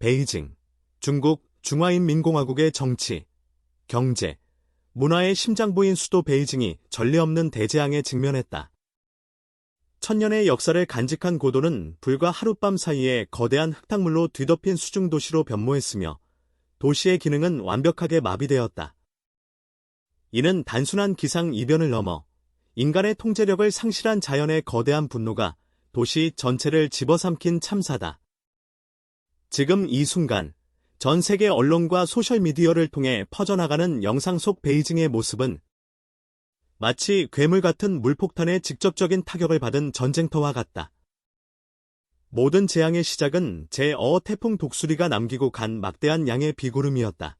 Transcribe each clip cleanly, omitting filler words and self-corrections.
베이징, 중국 중화인민공화국의 정치, 경제, 문화의 심장부인 수도 베이징이 전례 없는 대재앙에 직면했다. 천년의 역사를 간직한 고도는 불과 하룻밤 사이에 거대한 흙탕물로 뒤덮인 수중도시로 변모했으며 도시의 기능은 완벽하게 마비되었다. 이는 단순한 기상이변을 넘어 인간의 통제력을 상실한 자연의 거대한 분노가 도시 전체를 집어삼킨 참사다. 지금 이 순간 전 세계 언론과 소셜미디어를 통해 퍼져나가는 영상 속 베이징의 모습은 마치 괴물 같은 물폭탄의 직접적인 타격을 받은 전쟁터와 같다. 모든 재앙의 시작은 제5 태풍 독수리가 남기고 간 막대한 양의 비구름이었다.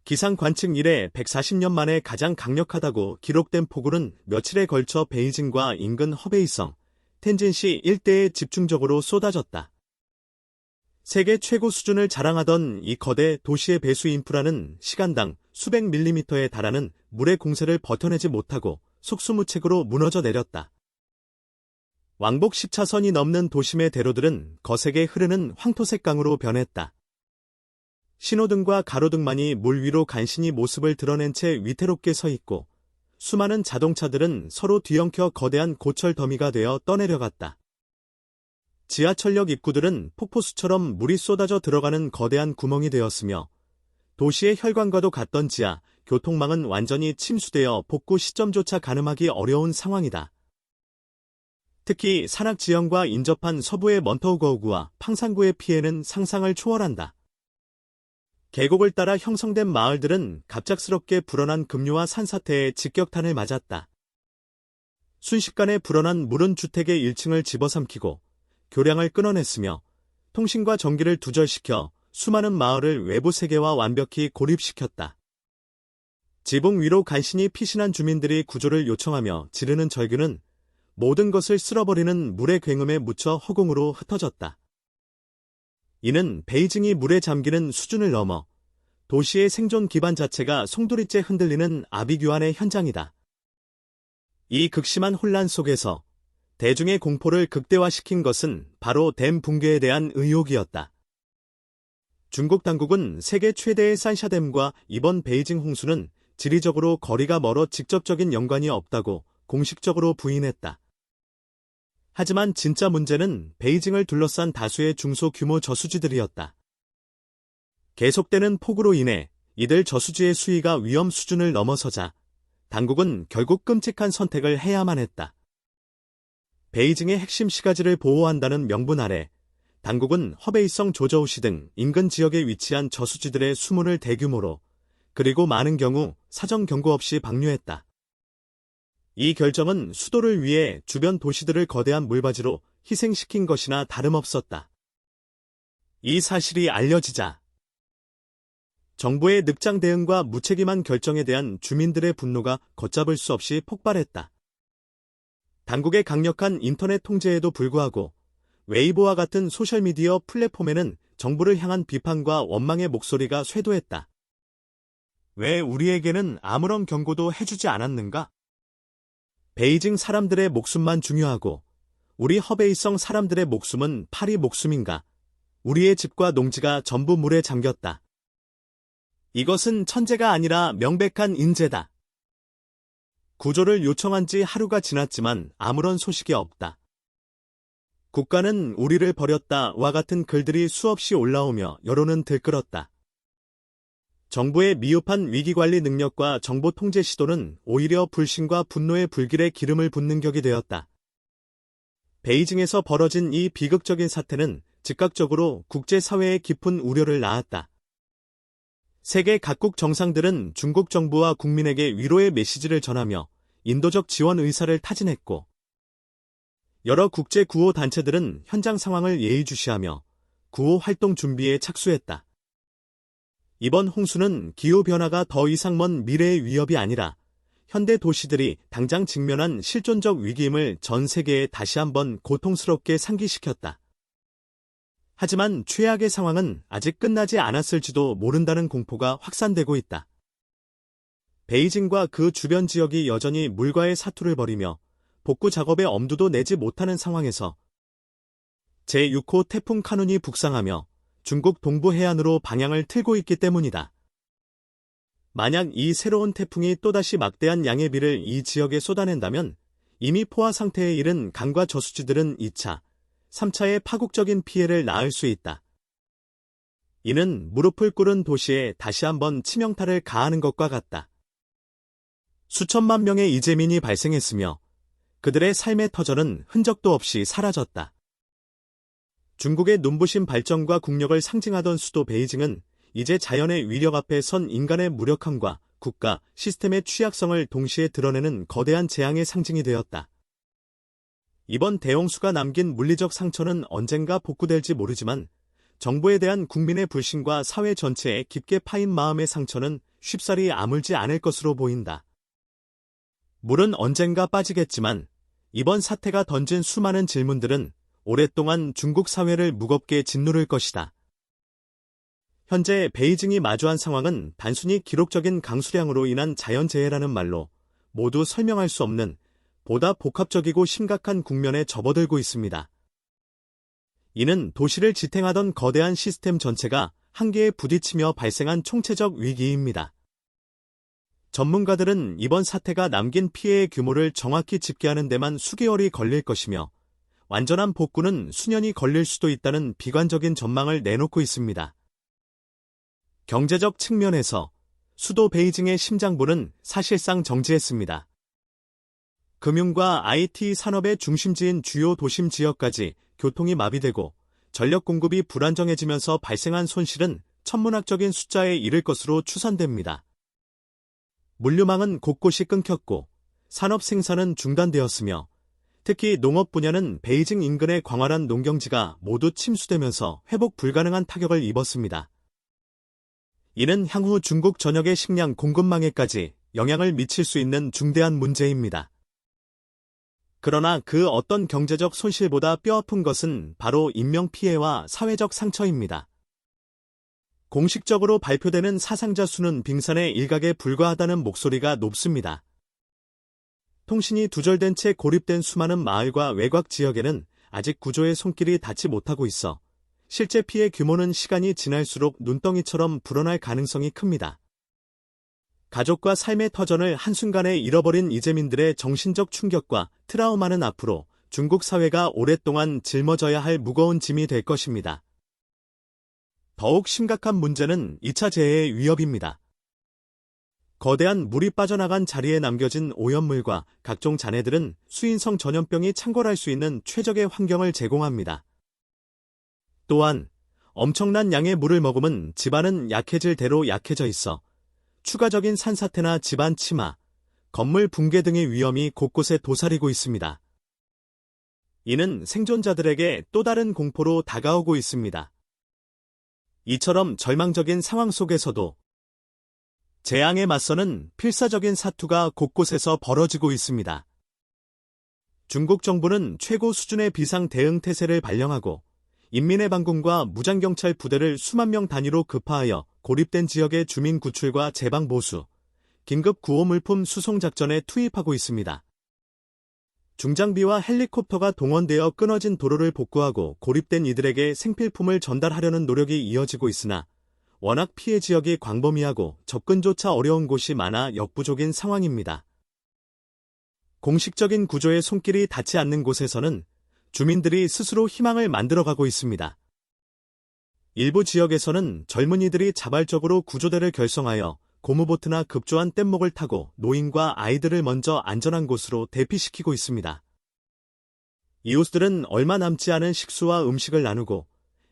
기상 관측 이래 140년 만에 가장 강력하다고 기록된 폭우는 며칠에 걸쳐 베이징과 인근 허베이성, 텐진시 일대에 집중적으로 쏟아졌다. 세계 최고 수준을 자랑하던 이 거대 도시의 배수 인프라는 시간당 수백 밀리미터에 달하는 물의 공세를 버텨내지 못하고 속수무책으로 무너져 내렸다. 왕복 10차선이 넘는 도심의 대로들은 거세게 흐르는 황토색 강으로 변했다. 신호등과 가로등만이 물 위로 간신히 모습을 드러낸 채 위태롭게 서 있고 수많은 자동차들은 서로 뒤엉켜 거대한 고철 더미가 되어 떠내려갔다. 지하철역 입구들은 폭포수처럼 물이 쏟아져 들어가는 거대한 구멍이 되었으며 도시의 혈관과도 같던 지하 교통망은 완전히 침수되어 복구 시점조차 가늠하기 어려운 상황이다. 특히 산악지형과 인접한 서부의 먼터우거우구와 팡상구의 피해는 상상을 초월한다. 계곡을 따라 형성된 마을들은 갑작스럽게 불어난 급류와 산사태에 직격탄을 맞았다. 순식간에 불어난 물은 주택의 1층을 집어삼키고 교량을 끊어냈으며 통신과 전기를 두절시켜 수많은 마을을 외부 세계와 완벽히 고립시켰다. 지붕 위로 간신히 피신한 주민들이 구조를 요청하며 지르는 절규는 모든 것을 쓸어버리는 물의 굉음에 묻혀 허공으로 흩어졌다. 이는 베이징이 물에 잠기는 수준을 넘어 도시의 생존 기반 자체가 송두리째 흔들리는 아비규환의 현장이다. 이 극심한 혼란 속에서 대중의 공포를 극대화시킨 것은 바로 댐 붕괴에 대한 의혹이었다. 중국 당국은 세계 최대의 산샤댐과 이번 베이징 홍수는 지리적으로 거리가 멀어 직접적인 연관이 없다고 공식적으로 부인했다. 하지만 진짜 문제는 베이징을 둘러싼 다수의 중소규모 저수지들이었다. 계속되는 폭우로 인해 이들 저수지의 수위가 위험 수준을 넘어서자 당국은 결국 끔찍한 선택을 해야만 했다. 베이징의 핵심 시가지를 보호한다는 명분 아래 당국은 허베이성 조저우시 등 인근 지역에 위치한 저수지들의 수문을 대규모로 그리고 많은 경우 사전 경고 없이 방류했다. 이 결정은 수도를 위해 주변 도시들을 거대한 물바지로 희생시킨 것이나 다름없었다. 이 사실이 알려지자 정부의 늑장 대응과 무책임한 결정에 대한 주민들의 분노가 걷잡을 수 없이 폭발했다. 당국의 강력한 인터넷 통제에도 불구하고 웨이보와 같은 소셜미디어 플랫폼에는 정부를 향한 비판과 원망의 목소리가 쇄도했다. 왜 우리에게는 아무런 경고도 해주지 않았는가? 베이징 사람들의 목숨만 중요하고 우리 허베이성 사람들의 목숨은 파리 목숨인가? 우리의 집과 농지가 전부 물에 잠겼다. 이것은 천재가 아니라 명백한 인재다. 구조를 요청한 지 하루가 지났지만 아무런 소식이 없다. 국가는 우리를 버렸다와 같은 글들이 수없이 올라오며 여론은 들끓었다. 정부의 미흡한 위기관리 능력과 정보 통제 시도는 오히려 불신과 분노의 불길에 기름을 붓는 격이 되었다. 베이징에서 벌어진 이 비극적인 사태는 즉각적으로 국제사회에 깊은 우려를 낳았다. 세계 각국 정상들은 중국 정부와 국민에게 위로의 메시지를 전하며 인도적 지원 의사를 타진했고 여러 국제 구호 단체들은 현장 상황을 예의주시하며 구호 활동 준비에 착수했다. 이번 홍수는 기후변화가 더 이상 먼 미래의 위협이 아니라 현대 도시들이 당장 직면한 실존적 위기임을 전 세계에 다시 한번 고통스럽게 상기시켰다. 하지만 최악의 상황은 아직 끝나지 않았을지도 모른다는 공포가 확산되고 있다. 베이징과 그 주변 지역이 여전히 물과의 사투를 벌이며 복구 작업에 엄두도 내지 못하는 상황에서 제6호 태풍 카눈이 북상하며 중국 동부 해안으로 방향을 틀고 있기 때문이다. 만약 이 새로운 태풍이 또다시 막대한 양의 비를 이 지역에 쏟아낸다면 이미 포화 상태에 이른 강과 저수지들은 2차, 3차의 파국적인 피해를 낳을 수 있다. 이는 무릎을 꿇은 도시에 다시 한번 치명타를 가하는 것과 같다. 수천만 명의 이재민이 발생했으며 그들의 삶의 터전은 흔적도 없이 사라졌다. 중국의 눈부신 발전과 국력을 상징하던 수도 베이징은 이제 자연의 위력 앞에 선 인간의 무력함과 국가, 시스템의 취약성을 동시에 드러내는 거대한 재앙의 상징이 되었다. 이번 대홍수가 남긴 물리적 상처는 언젠가 복구될지 모르지만 정부에 대한 국민의 불신과 사회 전체에 깊게 파인 마음의 상처는 쉽사리 아물지 않을 것으로 보인다. 물은 언젠가 빠지겠지만 이번 사태가 던진 수많은 질문들은 오랫동안 중국 사회를 무겁게 짓누를 것이다. 현재 베이징이 마주한 상황은 단순히 기록적인 강수량으로 인한 자연재해라는 말로 모두 설명할 수 없는 보다 복합적이고 심각한 국면에 접어들고 있습니다. 이는 도시를 지탱하던 거대한 시스템 전체가 한계에 부딪히며 발생한 총체적 위기입니다. 전문가들은 이번 사태가 남긴 피해의 규모를 정확히 집계하는 데만 수개월이 걸릴 것이며 완전한 복구는 수년이 걸릴 수도 있다는 비관적인 전망을 내놓고 있습니다. 경제적 측면에서 수도 베이징의 심장부는 사실상 정지했습니다. 금융과 IT 산업의 중심지인 주요 도심 지역까지 교통이 마비되고 전력 공급이 불안정해지면서 발생한 손실은 천문학적인 숫자에 이를 것으로 추산됩니다. 물류망은 곳곳이 끊겼고 산업 생산은 중단되었으며 특히 농업 분야는 베이징 인근의 광활한 농경지가 모두 침수되면서 회복 불가능한 타격을 입었습니다. 이는 향후 중국 전역의 식량 공급망에까지 영향을 미칠 수 있는 중대한 문제입니다. 그러나 그 어떤 경제적 손실보다 뼈아픈 것은 바로 인명피해와 사회적 상처입니다. 공식적으로 발표되는 사상자 수는 빙산의 일각에 불과하다는 목소리가 높습니다. 통신이 두절된 채 고립된 수많은 마을과 외곽 지역에는 아직 구조의 손길이 닿지 못하고 있어 실제 피해 규모는 시간이 지날수록 눈덩이처럼 불어날 가능성이 큽니다. 가족과 삶의 터전을 한순간에 잃어버린 이재민들의 정신적 충격과 트라우마는 앞으로 중국 사회가 오랫동안 짊어져야 할 무거운 짐이 될 것입니다. 더욱 심각한 문제는 2차 재해의 위협입니다. 거대한 물이 빠져나간 자리에 남겨진 오염물과 각종 잔해들은 수인성 전염병이 창궐할 수 있는 최적의 환경을 제공합니다. 또한 엄청난 양의 물을 머금은 집안은 약해질 대로 약해져 있어 추가적인 산사태나 집안 침하, 건물 붕괴 등의 위험이 곳곳에 도사리고 있습니다. 이는 생존자들에게 또 다른 공포로 다가오고 있습니다. 이처럼 절망적인 상황 속에서도 재앙에 맞서는 필사적인 사투가 곳곳에서 벌어지고 있습니다. 중국 정부는 최고 수준의 비상 대응 태세를 발령하고 인민의 반군과 무장경찰 부대를 수만 명 단위로 급파하여 고립된 지역의 주민 구출과 재방 보수, 긴급 구호 물품 수송 작전에 투입하고 있습니다. 중장비와 헬리콥터가 동원되어 끊어진 도로를 복구하고 고립된 이들에게 생필품을 전달하려는 노력이 이어지고 있으나 워낙 피해 지역이 광범위하고 접근조차 어려운 곳이 많아 역부족인 상황입니다. 공식적인 구조의 손길이 닿지 않는 곳에서는 주민들이 스스로 희망을 만들어가고 있습니다. 일부 지역에서는 젊은이들이 자발적으로 구조대를 결성하여 고무보트나 급조한 뗏목을 타고 노인과 아이들을 먼저 안전한 곳으로 대피시키고 있습니다. 이웃들은 얼마 남지 않은 식수와 음식을 나누고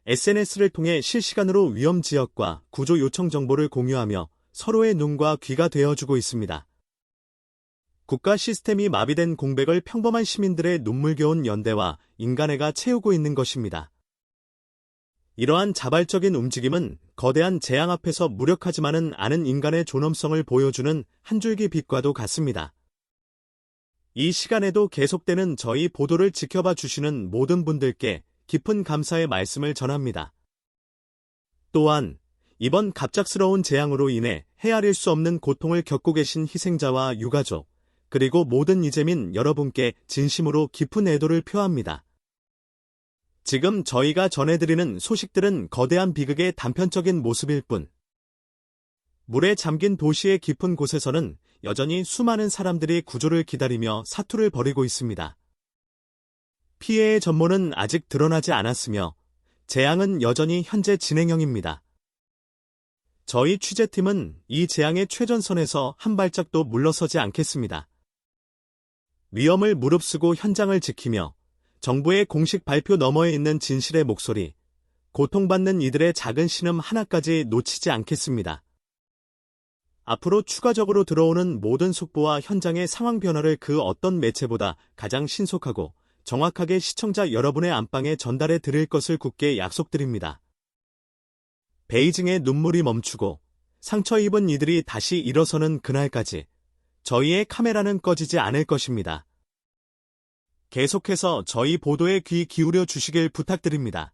SNS를 통해 실시간으로 위험 지역과 구조 요청 정보를 공유하며 서로의 눈과 귀가 되어주고 있습니다. 국가 시스템이 마비된 공백을 평범한 시민들의 눈물겨운 연대와 인간애가 채우고 있는 것입니다. 이러한 자발적인 움직임은 거대한 재앙 앞에서 무력하지만은 않은 인간의 존엄성을 보여주는 한 줄기 빛과도 같습니다. 이 시간에도 계속되는 저희 보도를 지켜봐 주시는 모든 분들께 깊은 감사의 말씀을 전합니다. 또한 이번 갑작스러운 재앙으로 인해 헤아릴 수 없는 고통을 겪고 계신 희생자와 유가족, 그리고 모든 이재민 여러분께 진심으로 깊은 애도를 표합니다. 지금 저희가 전해드리는 소식들은 거대한 비극의 단편적인 모습일 뿐. 물에 잠긴 도시의 깊은 곳에서는 여전히 수많은 사람들이 구조를 기다리며 사투를 벌이고 있습니다. 피해의 전모는 아직 드러나지 않았으며 재앙은 여전히 현재 진행형입니다. 저희 취재팀은 이 재앙의 최전선에서 한 발짝도 물러서지 않겠습니다. 위험을 무릅쓰고 현장을 지키며 정부의 공식 발표 너머에 있는 진실의 목소리, 고통받는 이들의 작은 신음 하나까지 놓치지 않겠습니다. 앞으로 추가적으로 들어오는 모든 속보와 현장의 상황 변화를 그 어떤 매체보다 가장 신속하고 정확하게 시청자 여러분의 안방에 전달해 드릴 것을 굳게 약속드립니다. 베이징의 눈물이 멈추고 상처 입은 이들이 다시 일어서는 그날까지 저희의 카메라는 꺼지지 않을 것입니다. 계속해서 저희 보도에 귀 기울여 주시길 부탁드립니다.